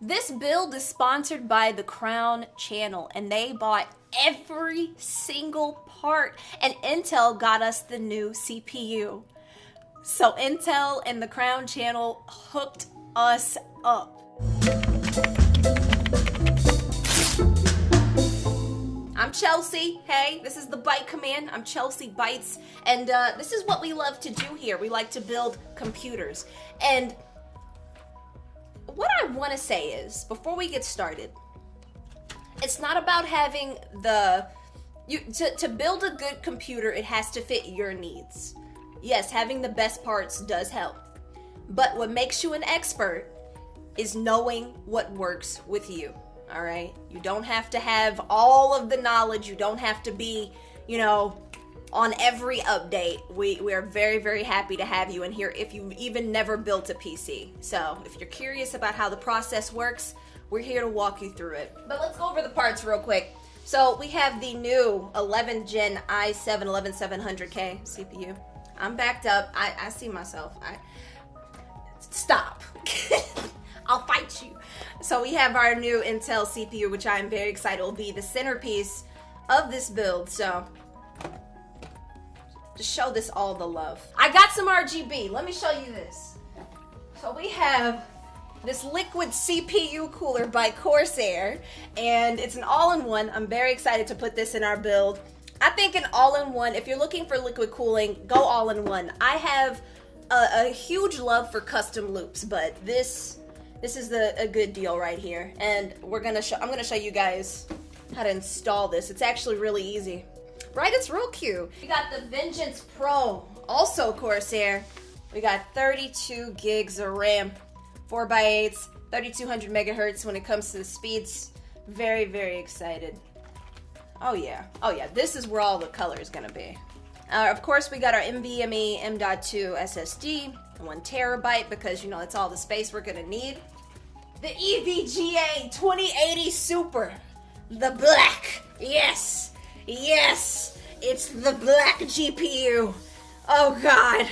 This build is sponsored by the Crown channel, and they bought every single part, and Intel got us the new CPU. So Intel and the Crown channel hooked us up. I'm Chelsea. Hey, this is the Byte Command. I'm Chelsea Bytes, and this is what we love to do here. We like to build computers. And what I want to say is, before we get started, it's not about having to build a good computer, it has to fit your needs. Yes, having the best parts does help. But what makes you an expert is knowing what works with you. All right? You don't have to have all of the knowledge. You don't have to be, on every update. We are very, very happy to have you in here if you've even never built a PC. So if you're curious about how the process works, we're here to walk you through it. But let's go over the parts real quick. So we have the new 11 Gen i7 11700K CPU. I'm backed up. I see myself. Stop. I'll fight you. So we have our new Intel CPU, which I am very excited will be the centerpiece of this build. So just show this all the love. I got some RGB. Let me show you this. So we have this liquid CPU cooler by Corsair, and it's an all-in-one. I'm very excited to put this in our build. I think an all-in-one, if you're looking for liquid cooling, go all-in-one. I have a huge love for custom loops, but this is a good deal right here. And I'm gonna show you guys how to install this. It's actually really easy. Right, it's real cute. We got the Vengeance Pro, also Corsair. We got 32 gigs of RAM, 4x8s, 3200 megahertz when it comes to the speeds. Very, very excited. Oh yeah, this is where all the color is gonna be. Of course, we got our NVMe M.2 SSD, 1 terabyte, because that's all the space we're gonna need. The EVGA 2080 Super, the black, yes, it's the black GPU. Oh God,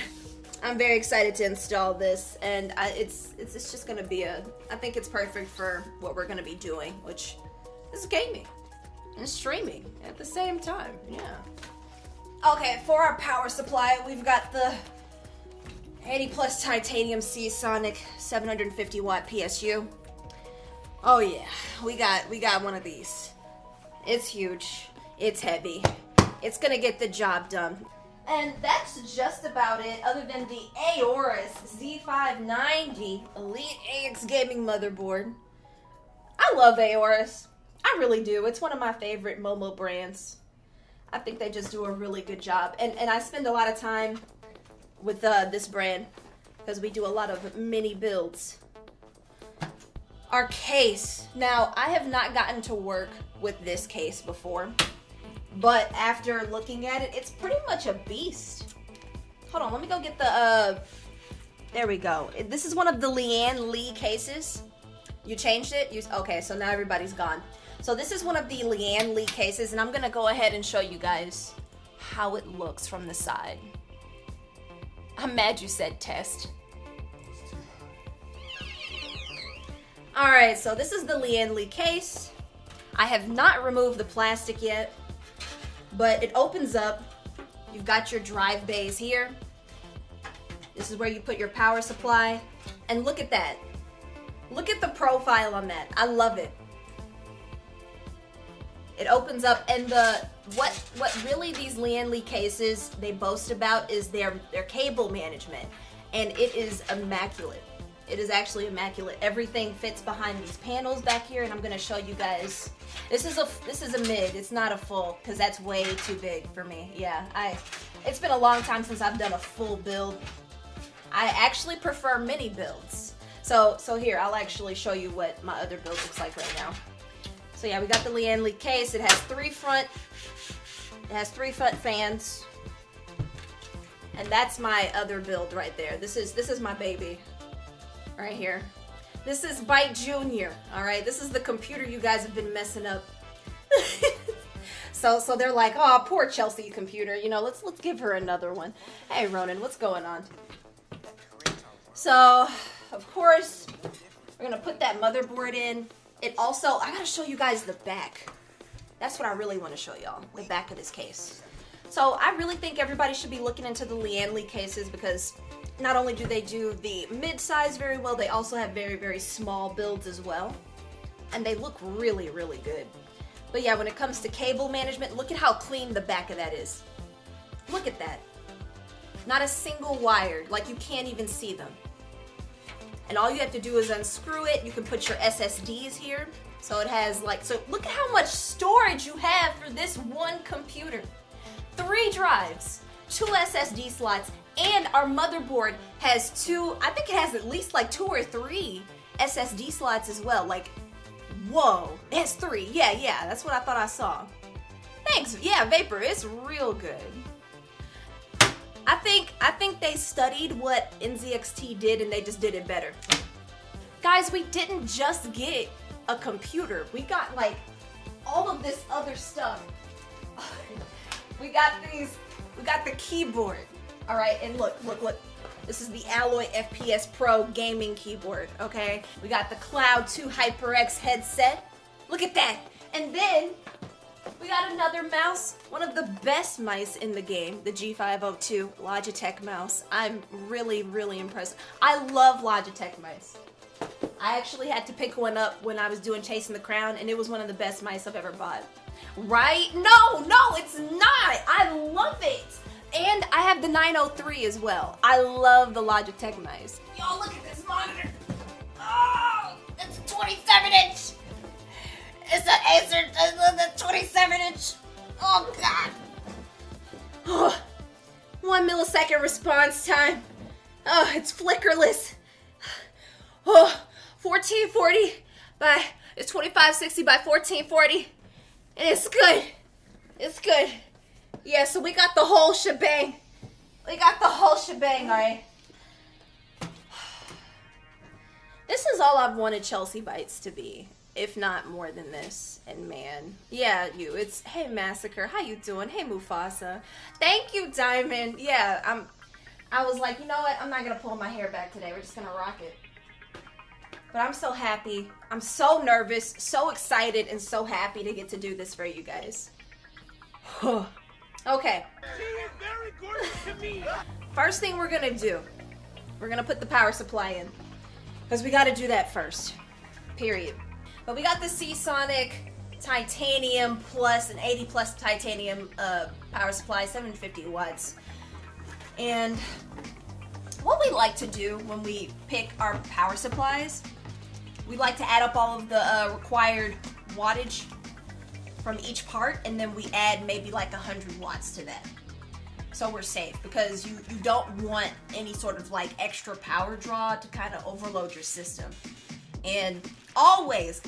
I'm very excited to install this, and it's just gonna be I think it's perfect for what we're gonna be doing, which is gaming and streaming at the same time, yeah. Okay, for our power supply, we've got the 80 plus titanium Seasonic 750 watt PSU. Oh yeah, we got one of these. It's huge, it's heavy, it's gonna get the job done. And that's just about it, other than the Aorus Z590 Elite AX Gaming Motherboard. I love Aorus. I really do. It's one of my favorite Momo brands. I think they just do a really good job. And I spend a lot of time with this brand because we do a lot of mini builds. Our case. Now, I have not gotten to work with this case before, but after looking at it, it's pretty much a beast. Hold on, let me go get the, there we go. This is one of the Leanne Lee cases. You changed it? Okay, so now everybody's gone. So this is one of the Leanne Lee cases, and I'm gonna go ahead and show you guys how it looks from the side. I'm mad you said test. Alright, so this is the Leanne Lee case. I have not removed the plastic yet, but it opens up. You've got your drive bays here. This is where you put your power supply. And look at that. Look at the profile on that. I love it. It opens up, and what really these Leanne Lee cases they boast about is their cable management, and it is immaculate. It is actually immaculate. Everything fits behind these panels back here, and I'm gonna show you guys. This is a mid. It's not a full because that's way too big for me. Yeah, it's been a long time since I've done a full build. I actually prefer mini builds. So here, I'll actually show you what my other build looks like right now. So yeah, we got the Leanne Lee case. It has three front fans. And that's my other build right there. This is my baby right here. This is Byte Jr. All right, this is the computer you guys have been messing up. So they're like, oh, poor Chelsea computer. Let's give her another one. Hey, Ronan, what's going on? So, of course, We're gonna put that motherboard in. It also, I gotta show you guys the back. That's what I really want to show y'all, the back of this case. So I really think everybody should be looking into the Lian Li cases because not only do they do the mid-size very well, they also have very, very small builds as well. And they look really, really good. But yeah, when it comes to cable management, look at how clean the back of that is. Look at that. Not a single wire, like you can't even see them. And all you have to do is unscrew it. You can put your SSDs here. So it has like, so look at how much storage you have for this one computer. 3 drives, 2 SSD slots, and our motherboard has 2, I think it has at least like 2 or 3 SSD slots as well. Like, whoa, it has 3. Yeah, that's what I thought I saw. Thanks, yeah, Vapor, it's real good. I think they studied what NZXT did and they just did it better. Guys, we didn't just get a computer. We got like all of this other stuff. we got the keyboard. All right, and look. This is the Alloy FPS Pro gaming keyboard, okay? We got the Cloud 2 HyperX headset. Look at that. And then we got another mouse, one of the best mice in the game, the G502 Logitech mouse. I'm really, really impressed. I love Logitech mice. I actually had to pick one up when I was doing Chasing the Crown, and it was one of the best mice I've ever bought. Right? No, it's not. I love it. And I have the 903 as well. I love the Logitech mice. Y'all, look at this monitor. Oh, it's a 27-inch. It's an Acer, the 27-inch. Oh, God. Oh, 1 millisecond response time. Oh, it's flickerless. Oh, 1440 by, it's 2560 by 1440. And it's good. It's good. Yeah, so we got the whole shebang. All right. This is all I've wanted Chelsea Bites to be, if not more than this. And man, yeah, it's, hey Massacre, how you doing? Hey Mufasa. Thank you, Diamond. Yeah, I was like, you know what? I'm not gonna pull my hair back today. We're just gonna rock it. But I'm so happy. I'm so nervous, so excited, and so happy to get to do this for you guys. Okay. She is very gorgeous to me. First thing we're gonna do, we're gonna put the power supply in. Because we gotta do that first. Period. But we got the Seasonic Titanium Plus, an 80 plus titanium power supply, 750 watts. And what we like to do when we pick our power supplies, we like to add up all of the required wattage from each part, and then we add maybe like 100 watts to that. So we're safe, because you don't want any sort of like extra power draw to kind of overload your system. And always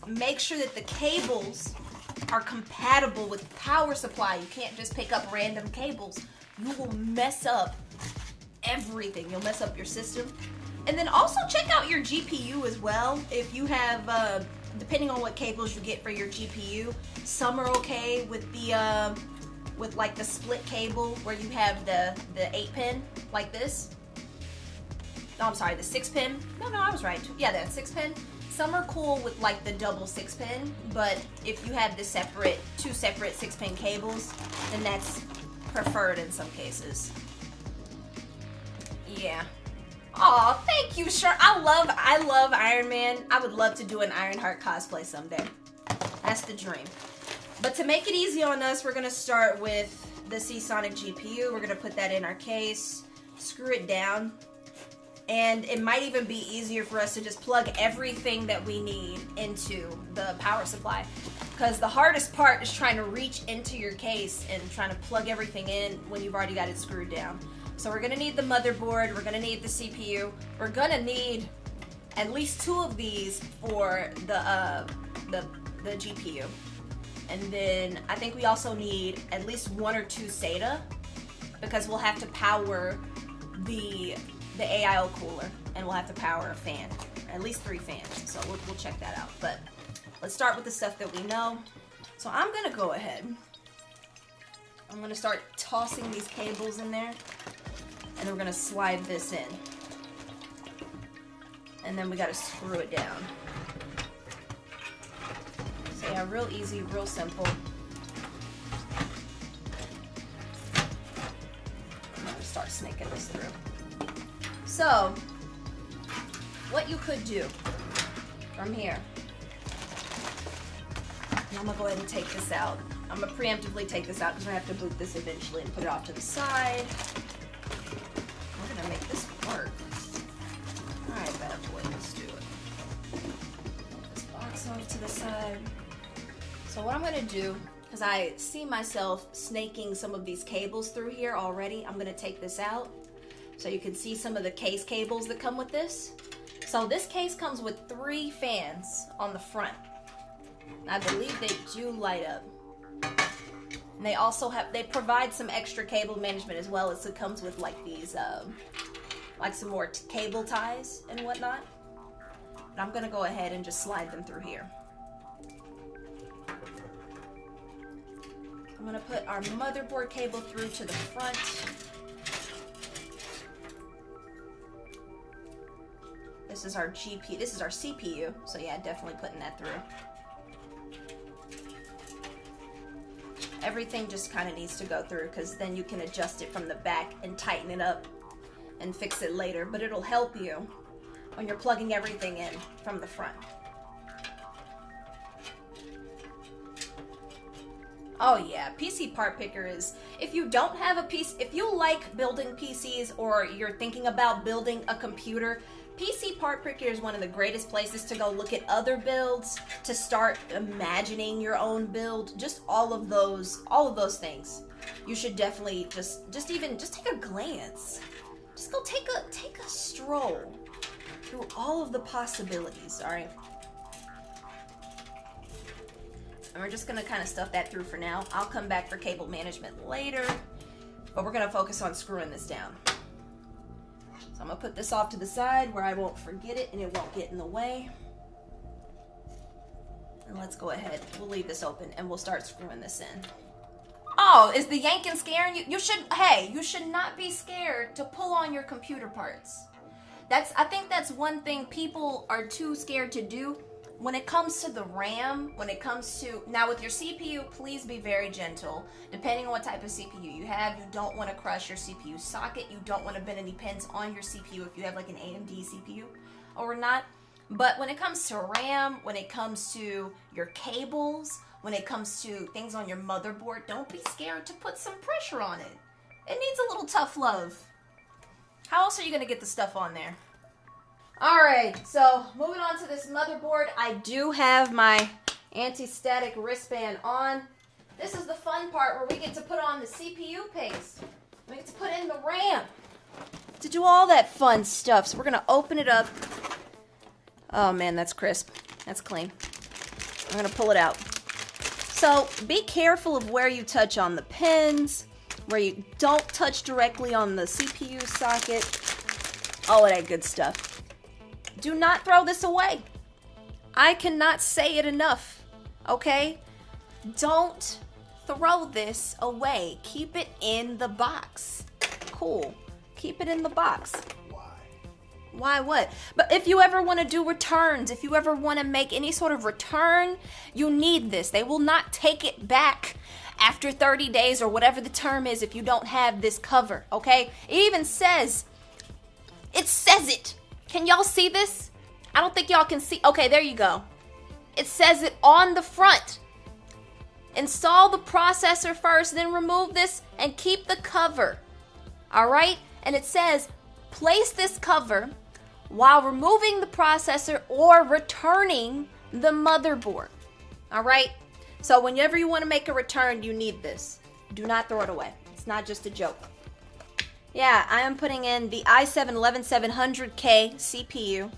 make sure that the cables are compatible with the power supply. You can't just pick up random cables. You will mess up everything. You'll mess up your system. And then also check out your GPU as well. If you have, depending on what cables you get for your GPU, some are okay with the, with like the split cable where you have the 8-pin like this. No, I'm sorry, the 6-pin. No, I was right. Yeah, that 6-pin. Some are cool with like the double 6-pin, but if you have the two separate 6-pin cables, then that's preferred in some cases. Yeah. Aw, thank you, Sure. I love Iron Man. I would love to do an Ironheart cosplay someday. That's the dream. But to make it easy on us, we're gonna start with the Seasonic GPU. We're gonna put that in our case, screw it down, and it might even be easier for us to just plug everything that we need into the power supply. Because the hardest part is trying to reach into your case and trying to plug everything in when you've already got it screwed down. So we're gonna need the motherboard, we're gonna need the CPU, we're gonna need at least 2 of these for the GPU. And then I think we also need at least 1 or 2 SATA, because we'll have to power the AIO cooler, and we'll have to power a fan, at least 3 fans. So we'll check that out. But let's start with the stuff that we know. So I'm gonna go ahead. I'm gonna start tossing these cables in there, and we're gonna slide this in. and then we gotta screw it down. So yeah, real easy, real simple. I'm gonna start snaking this through. So, what you could do from here, and I'm gonna go ahead and take this out. I'm gonna preemptively take this out because I have to boot this eventually and put it off to the side. We're gonna make this work. Alright, bad boy, let's do it. Put this box off to the side. So what I'm gonna do, because I see myself snaking some of these cables through here already, I'm gonna take this out so you can see some of the case cables that come with this. So this case comes with 3 fans on the front. I believe they do light up. And they also they provide some extra cable management as well, as it comes with like these, like some more cable ties and whatnot. But I'm gonna go ahead and just slide them through here. I'm gonna put our motherboard cable through to the front. This is our GPU, this is our CPU, so yeah, definitely putting that through. Everything just kind of needs to go through, because then you can adjust it from the back and tighten it up and fix it later, but it'll help you when you're plugging everything in from the front. Oh yeah, PC part picker is, if you don't have a PC, if you like building PCs or you're thinking about building a computer, PC part picker is one of the greatest places to go look at other builds, to start imagining your own build, just all of those things. You should definitely just take a glance. Just go take a stroll through all of the possibilities, all right? And we're just gonna kind of stuff that through for now. I'll come back for cable management later, but we're gonna focus on screwing this down. So I'm gonna put this off to the side where I won't forget it and it won't get in the way. And let's go ahead, we'll leave this open and we'll start screwing this in. Oh, is the yanking scaring you? You should not be scared to pull on your computer parts. I think that's one thing people are too scared to do. When it comes to the RAM, now with your CPU, please be very gentle. Depending on what type of CPU you have, you don't want to crush your CPU socket. You don't want to bend any pins on your CPU if you have like an AMD CPU or not. But when it comes to RAM, when it comes to your cables, when it comes to things on your motherboard, don't be scared to put some pressure on it. It needs a little tough love. How else are you going to get the stuff on there? Alright, so moving on to this motherboard, I do have my anti-static wristband on. This is the fun part where we get to put on the CPU paste. We get to put in the RAM. To do all that fun stuff. So we're going to open it up. Oh man, that's crisp. That's clean. I'm going to pull it out. So be careful of where you touch on the pins, where you don't touch directly on the CPU socket. All of that good stuff. Do not throw this away. I cannot say it enough, okay? Don't throw this away. Keep it in the box. Cool. Keep it in the box. Why? Why what? But if you ever want to do returns, if you ever want to make any sort of return, you need this. They will not take it back after 30 days or whatever the term is if you don't have this cover, okay? It even says, it says it. Can y'all see this? I don't think y'all can see. Okay, there you go. It says it on the front. Install the processor first, then remove this and keep the cover. All right? And it says, place this cover while removing the processor or returning the motherboard. All right? So whenever you want to make a return, you need this. Do not throw it away. It's not just a joke. Yeah, I am putting in the i7-11700K CPU.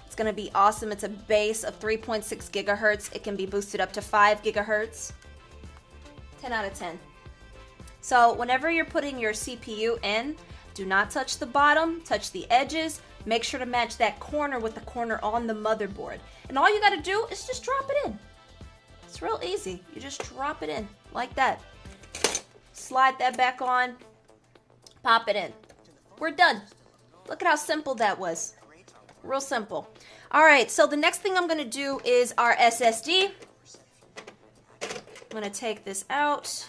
It's going to be awesome. It's a base of 3.6 gigahertz. It can be boosted up to 5 gigahertz. 10 out of 10. So whenever you're putting your CPU in, do not touch the bottom, touch the edges. Make sure to match that corner with the corner on the motherboard. And all you got to do is just drop it in. It's real easy. You just drop it in like that. Slide that back on. Pop it in. We're done. Look at how simple that was. Real simple. All right, so the next thing I'm gonna do is our SSD. I'm gonna take this out.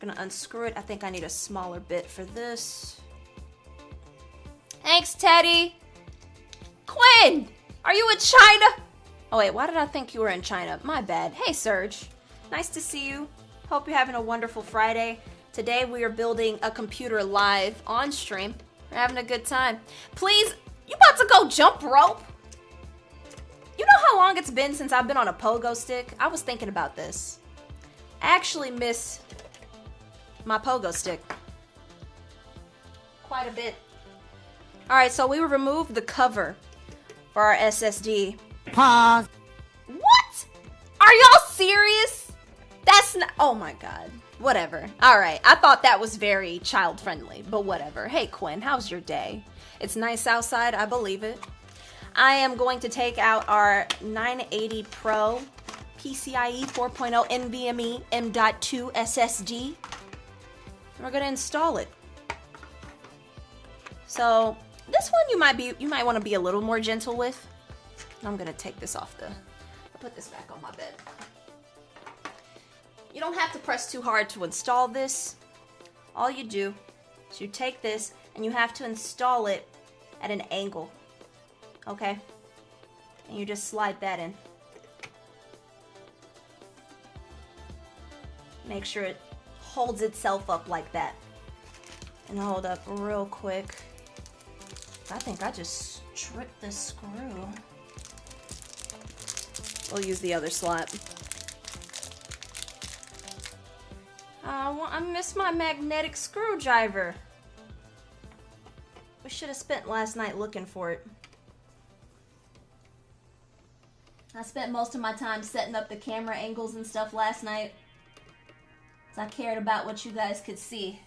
I'm gonna unscrew it. I think I need a smaller bit for this. Thanks, Teddy. Quinn, are you in China? Oh wait, why did I think you were in China? My bad. Hey, Serge. Nice to see you. Hope you're having a wonderful Friday. Today we are building a computer live on stream. We're having a good time. Please, you about to go jump rope? You know how long it's been since I've been on a pogo stick? I was thinking about this. I actually miss my pogo stick quite a bit. All right, so we removed the cover for our SSD. Pause. What? Are y'all serious? That's not, oh my God. Whatever. All right, I thought that was very child friendly, but whatever. Hey Quinn, how's your day? It's nice outside, I believe it. I am going to take out our 980 Pro PCIe 4.0 NVMe M.2 SSD. And we're gonna install it. So this one you might want to be a little more gentle with. I'm gonna take this off I'll put this back on my bed. You don't have to press too hard to install this. All you do is you take this and you have to install it at an angle. Okay? And you just slide that in. Make sure it holds itself up like that. And hold up real quick. I think I just stripped this screw. We'll use the other slot. I miss my magnetic screwdriver. We should have spent last night looking for it. I spent most of my time setting up the camera angles and stuff last night, because I cared about what you guys could see.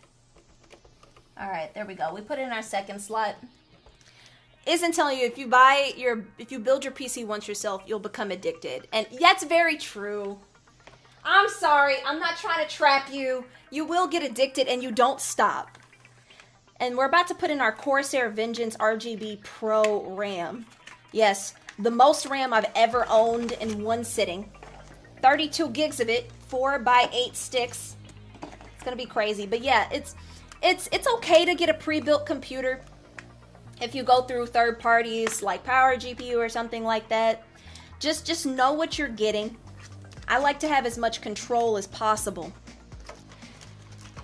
Alright, there we go. We put it in our second slot. Isn't telling you, if you build your PC once yourself, you'll become addicted. And that's very true. I'm sorry, I'm not trying to trap you. You will get addicted and you don't stop. And we're about to put in our Corsair Vengeance RGB Pro RAM. Yes, the most RAM I've ever owned in one sitting. 32 gigs of it, 4x8 sticks. It's gonna be crazy, but yeah, it's okay to get a pre-built computer if you go through third parties like Power GPU or something like that. Just know what you're getting. I like to have as much control as possible.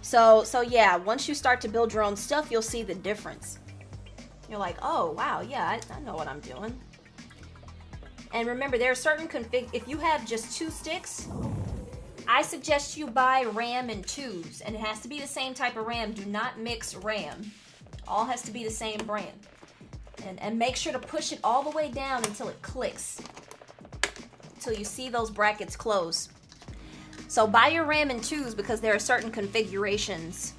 So yeah, once you start to build your own stuff, you'll see the difference. You're like, oh wow, yeah, I know what I'm doing. And remember, there are certain if you have just 2 sticks, I suggest you buy RAM in 2s, and it has to be the same type of RAM. Do not mix RAM. All has to be the same brand. And make sure to push it all the way down until it clicks. Until you see those brackets close. So buy your RAM in 2s because there are certain configurations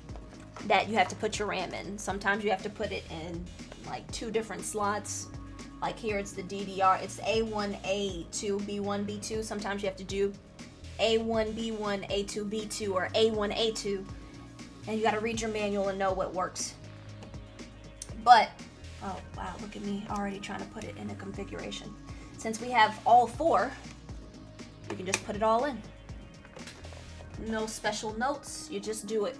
that you have to put your RAM in. Sometimes you have to put it in like 2 different slots. Like here it's the DDR, it's A1, A2, B1, B2. Sometimes you have to do A1, B1, A2, B2, or A1, A2. And you gotta read your manual and know what works. But, oh wow, look at me already trying to put it in a configuration. Since we have all 4, you can just put it all in. No special notes, you just do it.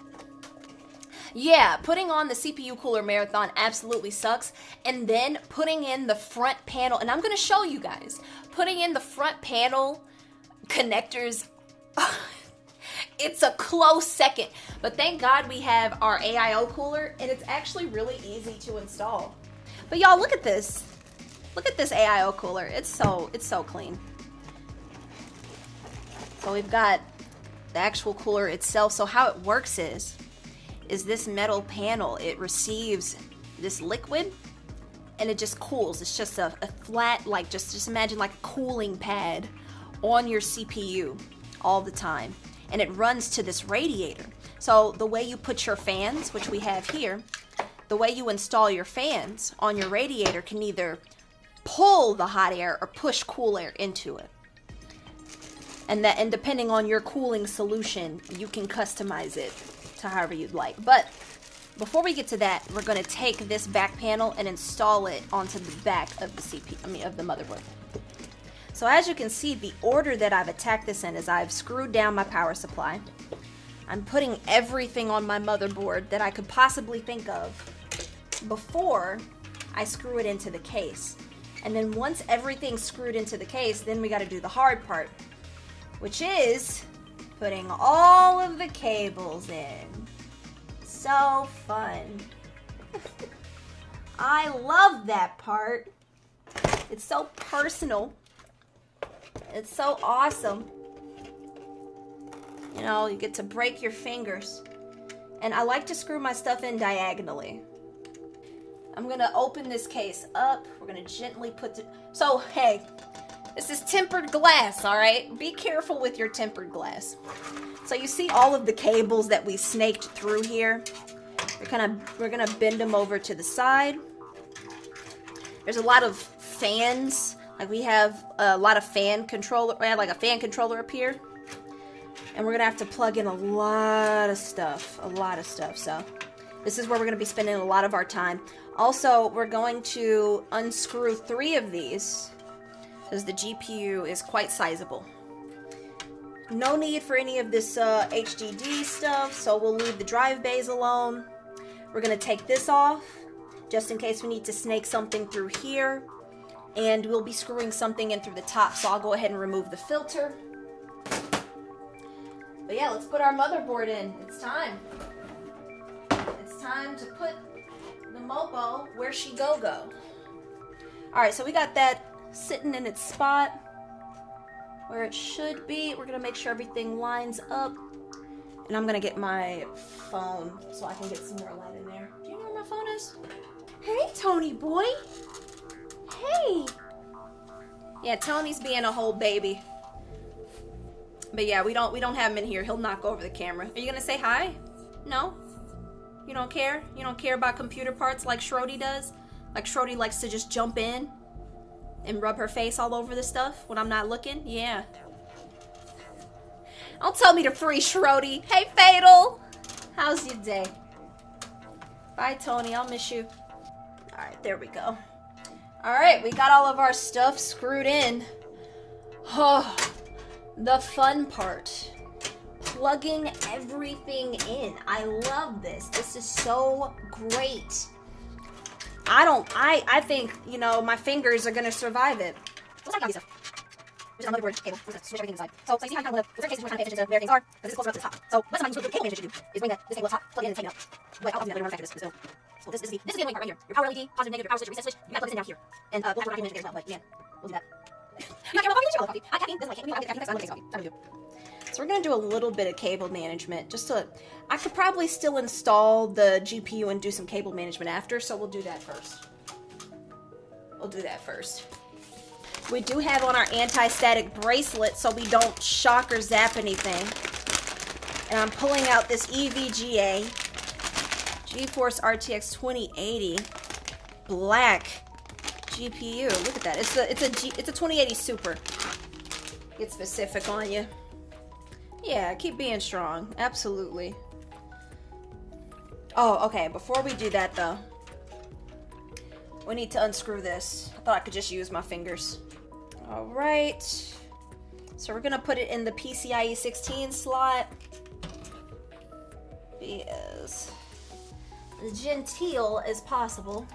Yeah, putting on the CPU cooler marathon absolutely sucks. And then putting in the front panel, and I'm gonna show you guys, putting in the front panel connectors, it's a close second. But thank God we have our AIO cooler, and it's actually really easy to install. But y'all, look at this. Look at this AIO cooler. It's so clean. So we've got the actual cooler itself. So how it works is this metal panel, it receives this liquid and it just cools. It's just a flat, like just imagine like a cooling pad on your CPU all the time. And it runs to this radiator. So the way you put your fans, which we have here, the way you install your fans on your radiator can either pull the hot air or push cool air into it. And depending on your cooling solution, you can customize it to however you'd like. But before we get to that, we're going to take this back panel and install it onto the back of the of the motherboard. So as you can see, the order that I've attacked this in is I've screwed down my power supply. I'm putting everything on my motherboard that I could possibly think of before I screw it into the case. And then once everything's screwed into the case, then we got to do the hard part, which is putting all of the cables in. So fun. I love that part. It's so personal. It's so awesome. You know, you get to break your fingers. And I like to screw my stuff in diagonally. I'm gonna open this case up. We're gonna gently put it. So, hey, this is tempered glass, all right? Be careful with your tempered glass. So you see all of the cables that we snaked through here. We're gonna bend them over to the side. There's a lot of fans. Like we have a lot of fan controller. We have like a fan controller up here. And we're gonna have to plug in a lot of stuff. So this is where we're gonna be spending a lot of our time. Also, we're going to unscrew 3 of these because the GPU is quite sizable. No need for any of this HDD stuff, so we'll leave the drive bays alone. We're gonna take this off just in case we need to snake something through here. And we'll be screwing something in through the top, so I'll go ahead and remove the filter. But yeah, let's put our motherboard in. It's time. It's time to put the Mopo where she go. Alright, so we got that sitting in its spot where it should be. We're gonna make sure everything lines up. And I'm gonna get my phone so I can get some more light in there. Do you know where my phone is? Hey, Tony boy. Hey. Yeah, Tony's being a whole baby. But yeah, we don't have him in here. He'll knock over the camera. Are you gonna say hi? No? You don't care? You don't care about computer parts like Shrody does? Like Shrody likes to just jump in and rub her face all over the stuff when I'm not looking? Yeah. Don't tell me to free Shrody. Hey, Fatal! How's your day? Bye, Tony. I'll miss you. Alright, there we go. Alright, we got all of our stuff screwed in. Oh, the fun part. Plugging everything in. I love this. This is so great. I think, you know, my fingers are gonna survive it. Just like stuff. Which is a motherboard cable. We're gonna switch everything inside. So you see how kind of in certain cases we're trying to pay attention to where things are, because this is closer up to the top. So what sometimes the cable manager should do is bring this cable up top, plug it in and take it out. But I'll do that later on after this. So this is the annoying part right here. Your power LED, positive, negative, your power switch, your reset switch, you gotta plug this in down here. And we'll have to document it there as well, but man, we'll do that. You got your coffee? Caffeine doesn't like it. I get caffeine, I want coffee. So we're gonna do a little bit of cable management, just to. I could probably still install the GPU and do some cable management after, so we'll do that first. We do have on our anti-static bracelet so we don't shock or zap anything. And I'm pulling out this EVGA GeForce RTX 2080 black GPU. Look at that. It's a 2080 Super. Get specific on you. Yeah, keep being strong. Absolutely. Oh, okay. Before we do that, though, we need to unscrew this. I thought I could just use my fingers. All right. So we're going to put it in the PCIe 16 slot. Be as genteel as possible.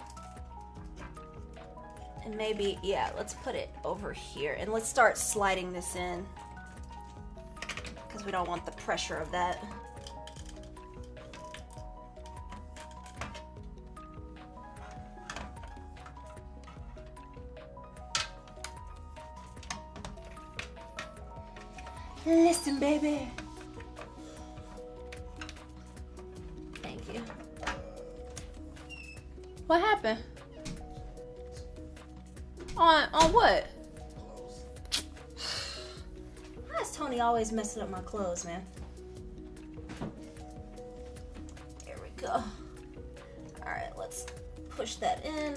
And maybe, yeah, let's put it over here. And let's start sliding this in, because we don't want the pressure of that. Listen, baby. Thank you. What happened? On what? Why is Tony always messing up my clothes, man? There we go. Alright, let's push that in.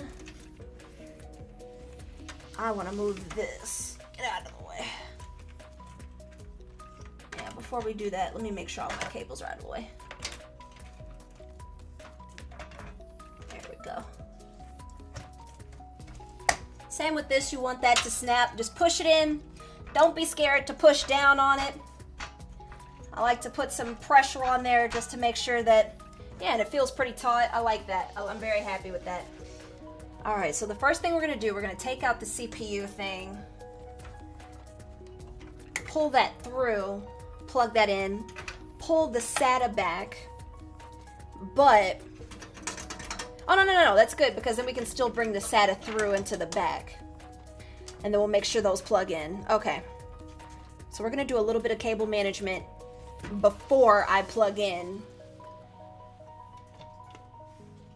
I want to move this. Get out of the way. Yeah, before we do that, let me make sure all my cables are out of the way. Same with this, you want that to snap. Just push it in. Don't be scared to push down on it. I like to put some pressure on there just to make sure that, yeah, and it feels pretty taut. I like that. I'm very happy with that. All right, so the first thing we're gonna do, we're gonna take out the CPU thing, pull that through, plug that in, pull the SATA back, but, oh no, that's good because then we can still bring the SATA through into the back. And then we'll make sure those plug in. Okay. So we're gonna do a little bit of cable management before I plug in.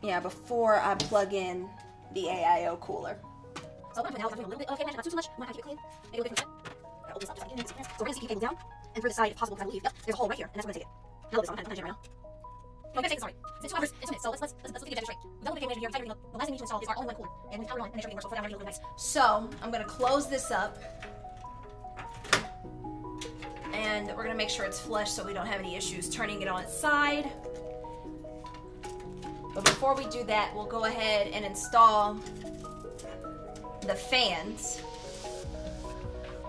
Yeah, before I plug in the AIO cooler. So I'm gonna put a little bit of cable management, not too much. I'm gonna keep it clean. Make it a little bit I'll open this up just like in. So we're gonna see cable down, and for the side, if possible, try to leave. Yep, there's a hole right here, and that's where I'm gonna take it. Now look, I'm kind of right now. No, I'm gonna take this, sorry. It's 2 hours, it's 2 minutes, so let's look at the straight. We've done the cable management here, the last thing we need to install is our all-in-one cooler, and we power it on and make sure everything works. So put it down really nice. So I'm gonna close this up, and we're gonna make sure it's flush so we don't have any issues turning it on its side. But before we do that, we'll go ahead and install the fans.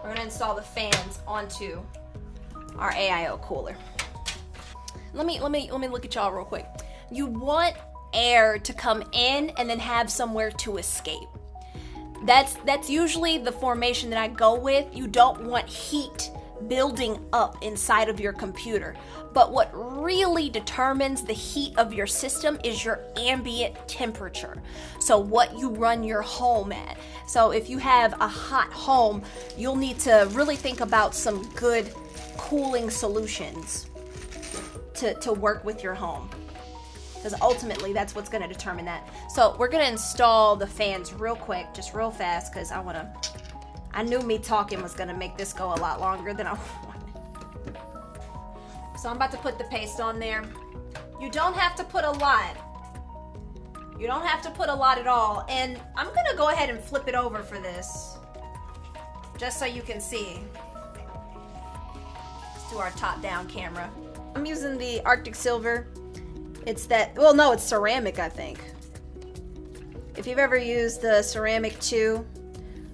We're gonna install the fans onto our AIO cooler. Let me look at y'all real quick. You want air to come in and then have somewhere to escape. That's usually the formation that I go with. You don't want heat building up inside of your computer. But what really determines the heat of your system is your ambient temperature. So what you run your home at. So if you have a hot home, you'll need to really think about some good cooling solutions to work with your home. Because ultimately that's what's going to determine that. So we're going to install the fans real quick, just real fast, because I knew me talking was going to make this go a lot longer than I wanted. So I'm about to put the paste on there. You don't have to put a lot. You don't have to put a lot at all. And I'm going to go ahead and flip it over for this, just so you can see. Let's do our top-down camera. I'm using the Arctic Silver. It's that, well, no, it's ceramic, I think. If you've ever used the Ceramic 2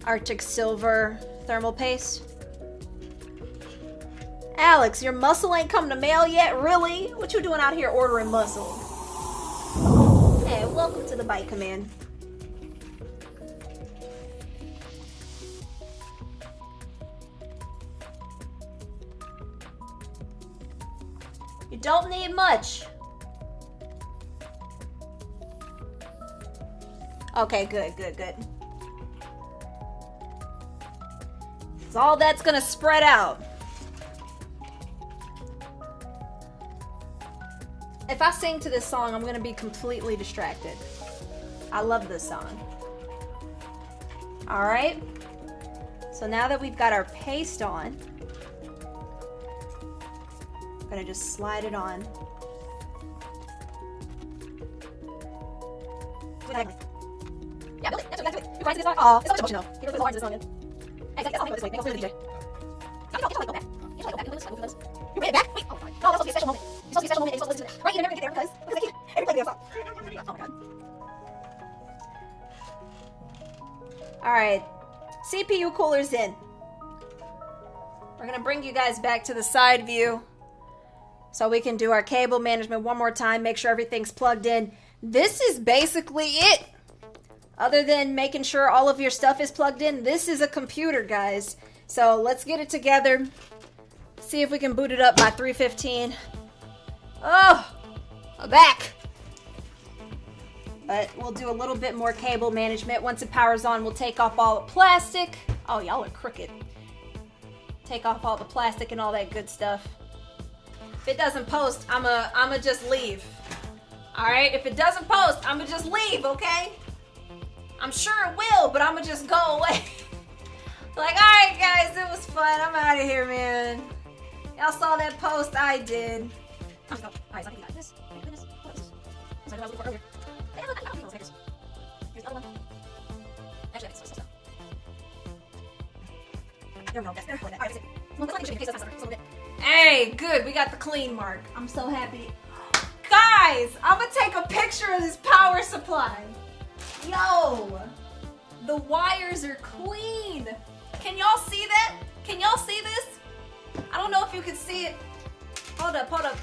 Arctic Silver thermal paste. Alex, your muscle ain't come to mail yet? Really? What you doing out here ordering muscle? Hey, welcome to the Bite Command. You don't need much. Okay, good. So all that's gonna spread out. If I sing to this song, I'm gonna be completely distracted. I love this song. All right. So now that we've got our paste on, I'm gonna just slide it on. Yeah, Billy, that's it. You're this song. Oh, it's such a though. Give a little more to this song. Hey, that's all this way. Go through the DJ. Go back. You made it back? Wait, oh, sorry. No, that's supposed to be a special moment. It's supposed to be a special moment. You're supposed to listen to it. Right, you never get there because I can't. Everybody knows that song. Oh my god. Alright. CPU cooler's in. We're gonna bring you guys back to the side view so we can do our cable management one more time, make sure everything's plugged in. This is basically it. Other than making sure all of your stuff is plugged in, this is a computer, guys. So let's get it together. See if we can boot it up by 3:15. Oh, I'm back. But we'll do a little bit more cable management. Once it powers on, we'll take off all the plastic. Oh, y'all are crooked. Take off all the plastic and all that good stuff. If it doesn't post, I'ma just leave. All right, if it doesn't post, I'ma just leave, okay? I'm sure it will, but I'ma just go away. Like, all right, guys, it was fun. I'm out of here, man. Y'all saw that post? I did. I'm just go. All right, so I think we got this. Thank goodness. What is this? That's what I was looking for earlier. Hey, look, I don't need those stickers. Here's the other one. Actually, that's stuff. There we go. That's there. All right, that's it. Well, let's not make sure you case this. Hey, good. We got the clean mark. I'm so happy. Guys, I'm gonna take a picture of this power supply. Yo, The wires are clean. Can y'all see that? Can y'all see this? I don't know if you can see it. Hold up, hold up.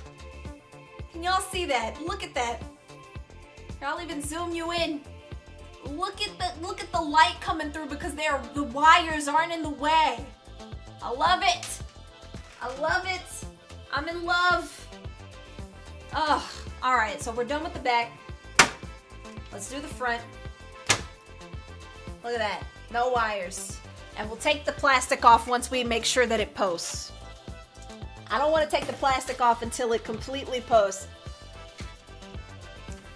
Can y'all see that? Look at that. I'll even zoom you in. Look at the light coming through because the wires aren't in the way. I love it. I love it. I'm in love. Ugh. All right, so we're done with the back. Let's do the front. Look at that. No wires. And we'll take the plastic off once we make sure that it posts. I don't want to take the plastic off until it completely posts.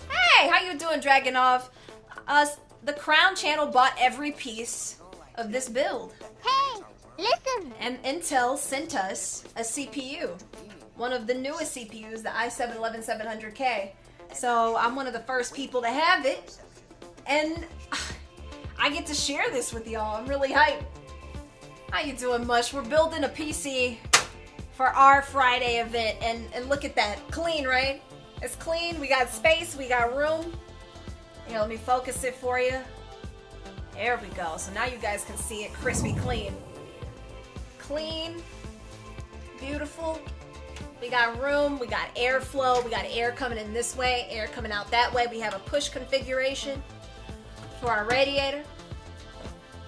Hey, how you doing, Dragonov? The Crown channel bought every piece of this build. Hey, listen. And Intel sent us a CPU. One of the newest CPUs, the i7-11700K. So I'm one of the first people to have it. And I get to share this with y'all. I'm really hyped. How you doing, Mush? We're building a PC for our Friday event. And look at that. Clean, right? It's clean. We got space. We got room. Here, let me focus it for you. There we go. So now you guys can see it crispy clean. Clean. Beautiful. We got room. We got airflow. We got air coming in this way. Air coming out that way. We have a push configuration for our radiator.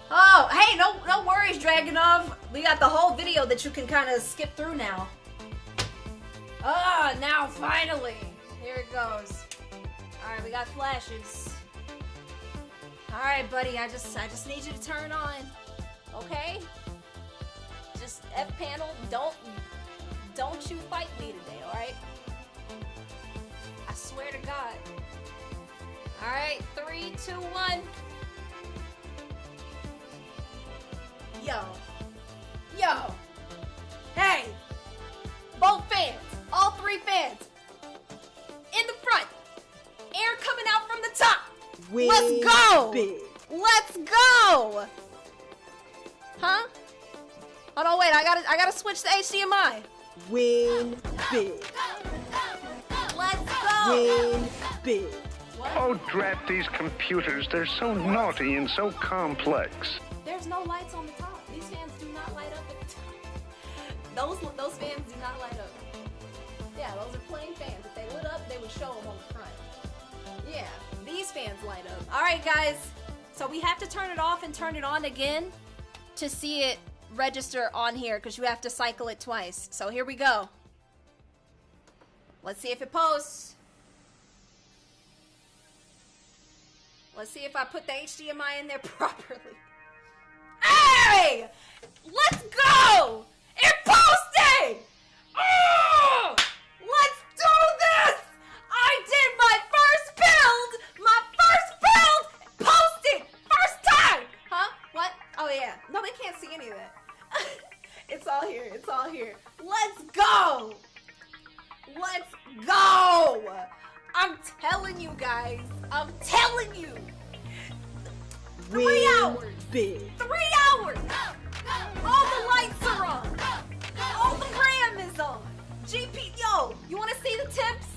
Oh, hey, no worries, Dragonov. We got the whole video that you can kind of skip through now. Oh, now finally. Here it goes. All right, we got flashes. All right, buddy, I just need you to turn on, okay? Just F panel, don't you fight me today, all right? I swear to God. All right, 3, 2, 1. Yo, hey, both fans, all 3 fans, in the front, air coming out from the top. Let's go! Let's go! Huh? Hold on, wait, I gotta switch to HDMI. Win big. Let's go! Win big. Oh, drat these computers. They're so naughty and so complex. There's no lights on the top. These fans do not light up at the top. Those fans do not light up. Yeah, those are plain fans. If they lit up, they would show them on the front. Yeah, these fans light up. All right, guys. So we have to turn it off and turn it on again to see it register on here because you have to cycle it twice. So here we go. Let's see if it posts. Let's see if I put the HDMI in there properly. Hey! Let's go! It posted! Oh! Let's do this! I did my first build! My first build! Posted! First time! Huh? What? Oh yeah. No, they can't see any of that. It's all here. It's all here. Let's go! Let's go! I'm telling you guys. I'm telling you. 3 hours. Big. 3 hours. All the lights are on. All the RAM is on. GP, yo, you want to see the temps?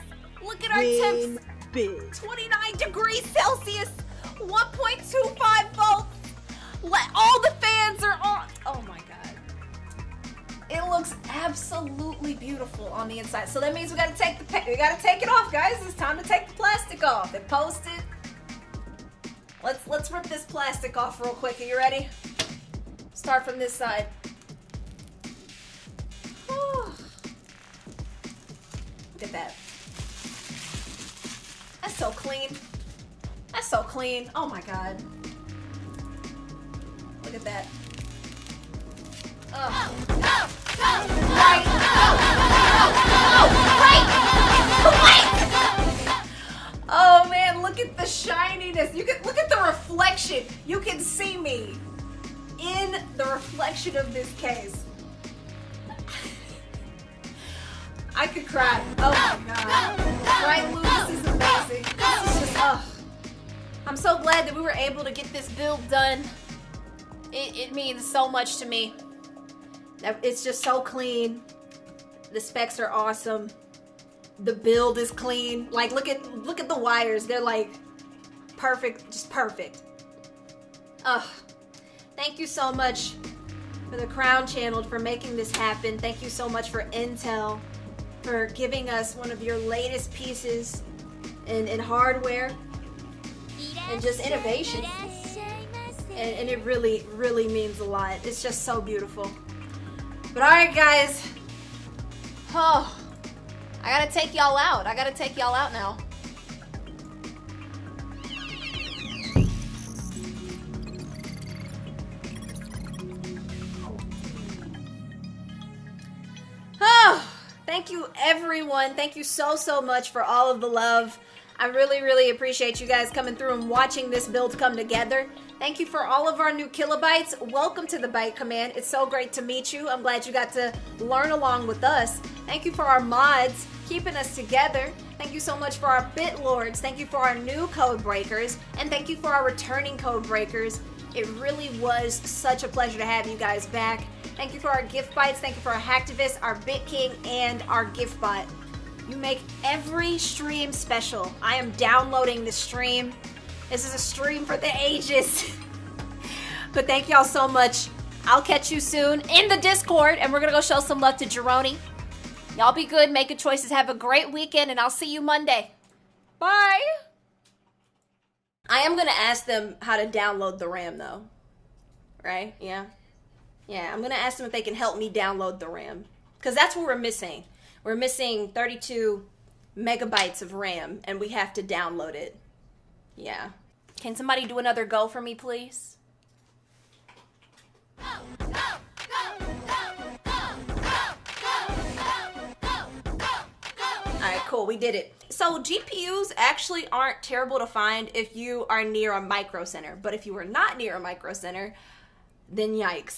Look at our Win temps. big. 29 degrees Celsius, 1.25 volts. All the fans are on. Oh my God. It looks absolutely beautiful on the inside. So that means we gotta take it off, guys. It's time to take the plastic off. It posted. Let's rip this plastic off real quick. Are you ready? Start from this side. Whew. Look at that. That's so clean. That's so clean. Oh my God. Look at that. Oh. Oh man, look at the shininess. You can look at the reflection. You can see me in the reflection of this case. I could cry. Oh my God. Right, Lou, this is amazing. This is just, I'm so glad that we were able to get this build done. It means so much to me. It's just so clean. The specs are awesome. The build is clean. Like, look at the wires. They're like perfect, just perfect. Ugh. Thank you so much for the Crown Channel for making this happen. Thank you so much for Intel for giving us one of your latest pieces in hardware and just innovation. And it really, really means a lot. It's just so beautiful. But alright guys. Oh, I gotta take y'all out. I gotta take y'all out now. Oh, thank you everyone. Thank you so, so much for all of the love. I really, really appreciate you guys coming through and watching this build come together. Thank you for all of our new kilobytes. Welcome to the Byte Command. It's so great to meet you. I'm glad you got to learn along with us. Thank you for our mods, keeping us together. Thank you so much for our bit lords. Thank you for our new code breakers. And thank you for our returning code breakers. It really was such a pleasure to have you guys back. Thank you for our gift bites. Thank you for our hacktivists, our Bit King, and our gift bot. You make every stream special. I am downloading this stream. This is a stream for the ages. But thank y'all so much. I'll catch you soon in the Discord, and we're gonna go show some love to Jeroni. Y'all be good, make good choices, have a great weekend, and I'll see you Monday. Bye. I am gonna ask them how to download the RAM though. Right? Yeah. Yeah, I'm gonna ask them if they can help me download the RAM. Because that's what we're missing. We're missing 32 megabytes of RAM, and we have to download it. Yeah. Can somebody do another go for me, please? Alright, cool, we did it. So GPUs actually aren't terrible to find if you are near a micro center. But if you are not near a micro center, then yikes.